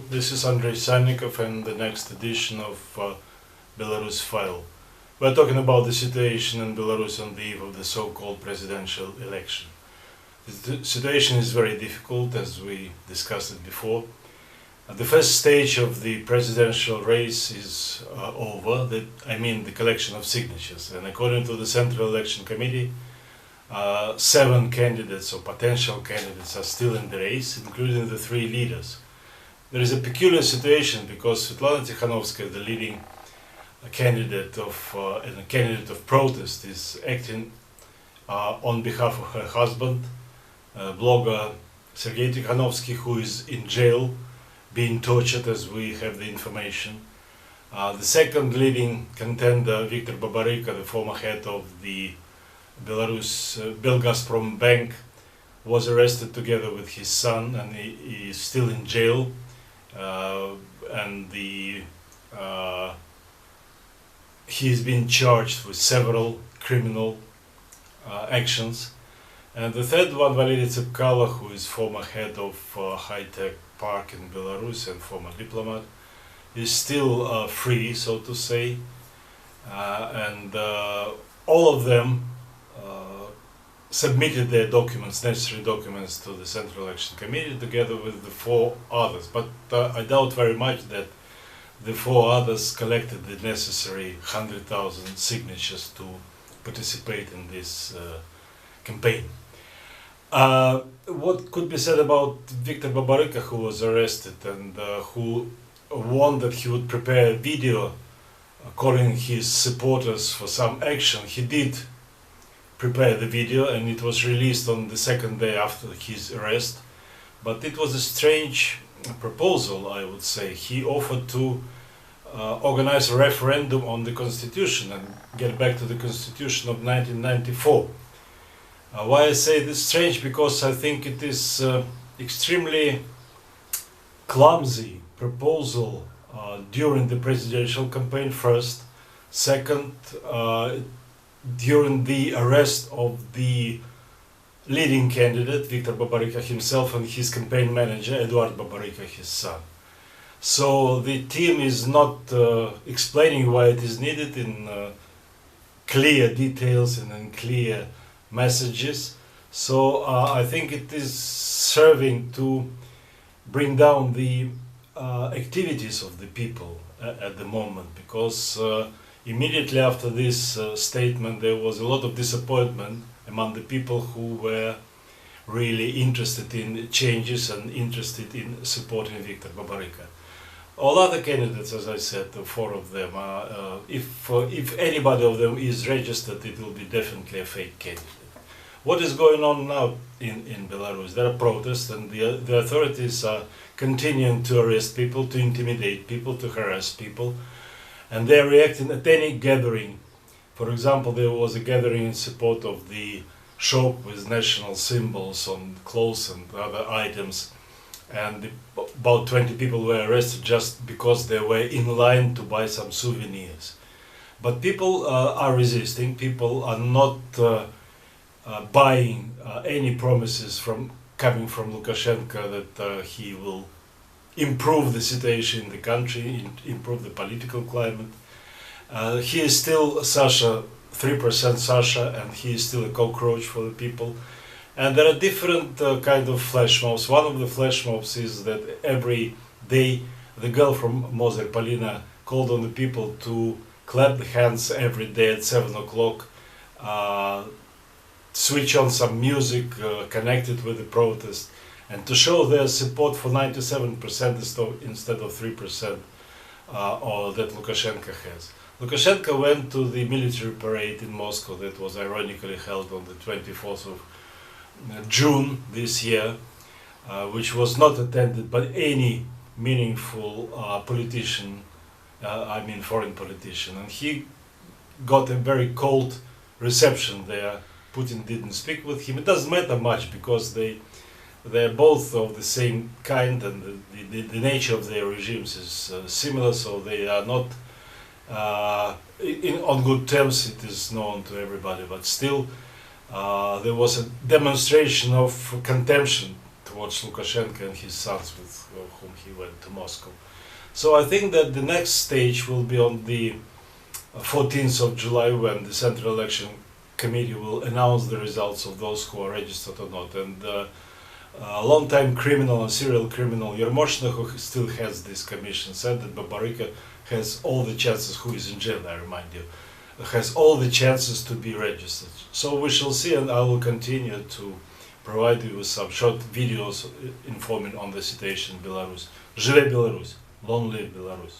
This is Andrei Sannikov and the next edition of Belarus File. We're talking about the situation in Belarus on the eve of the so-called presidential election. The situation is very difficult, as we discussed it before. The first stage of the presidential race is over, the collection of signatures. And according to the Central Election Committee, 7 candidates or potential candidates are still in the race, including the 3 leaders. There is a peculiar situation because Siarhei Tsihanouski, the leading candidate of protest, is acting on behalf of her husband, blogger Siarhei Tsihanouski, who is in jail, being tortured as we have the information. The second leading contender, Viktar Babaryka, the former head of the Belarus Belgazprom Bank, was arrested together with his son, and he is still in jail. He's been charged with several criminal actions. And the third one, Valery Tsepkalo, who is former head of high-tech park in Belarus and former diplomat, is still free, so to say. All of them submitted their documents, necessary documents, to the Central Election Committee together with the 4 others. But I doubt very much that the 4 others collected the necessary 100,000 signatures to participate in this campaign. What could be said about Viktar Babaryka, who was arrested and who warned that he would prepare a video calling his supporters for some action? He did prepare the video, and it was released on the second day after his arrest. But it was a strange proposal, I would say. He offered to organize a referendum on the constitution and get back to the constitution of 1994. Why I say this strange? Because I think it is extremely clumsy proposal during the presidential campaign, first. Second, during the arrest of the leading candidate, Viktar Babaryka himself, and his campaign manager, Eduard Babaryka, his son. So the team is not explaining why it is needed in clear details and in clear messages. So I think it is serving to bring down the activities of the people at the moment, because immediately after this statement there was a lot of disappointment among the people who were really interested in changes and interested in supporting Viktar Babaryka. All other candidates, as I said, the 4 of them, if anybody of them is registered, it will be definitely a fake candidate. What is going on now in Belarus? There are protests, and the authorities are continuing to arrest people, to intimidate people, to harass people, and they are reacting at any gathering. For example, there was a gathering in support of the shop with national symbols on clothes and other items, and about 20 people were arrested just because they were in line to buy some souvenirs. But people are resisting. People are not buying any promises coming from Lukashenko that he will improve the situation in the country, improve the political climate. He is still Sasha, 3% Sasha, and he is still a cockroach for the people. And there are different kind of flash mobs. One of the flash mobs is that every day the girl from Moser, Polina, called on the people to clap the hands every day at 7 o'clock, switch on some music connected with the protest, and to show their support for 97% instead of 3% that Lukashenko has. Lukashenko went to the military parade in Moscow that was ironically held on the 24th of June this year, which was not attended by any meaningful politician, foreign politician, and he got a very cold reception there. Putin didn't speak with him. It doesn't matter much because they're both of the same kind, and the nature of their regimes is similar, so they are not on good terms. It is known to everybody, but still there was a demonstration of contempt watch Lukashenko and his sons with whom he went to Moscow. So I think that the next stage will be on the 14th of July, when the Central Election Committee will announce the results of those who are registered or not. And a long-time criminal, a serial criminal, Yermoshina, who still has this commission, said that Babaryka has all the chances, who is in jail, I remind you, has all the chances to be registered. So we shall see, and I will continue to provide you with some short videos informing on the situation in Belarus. Живе Belarus! Long live Belarus!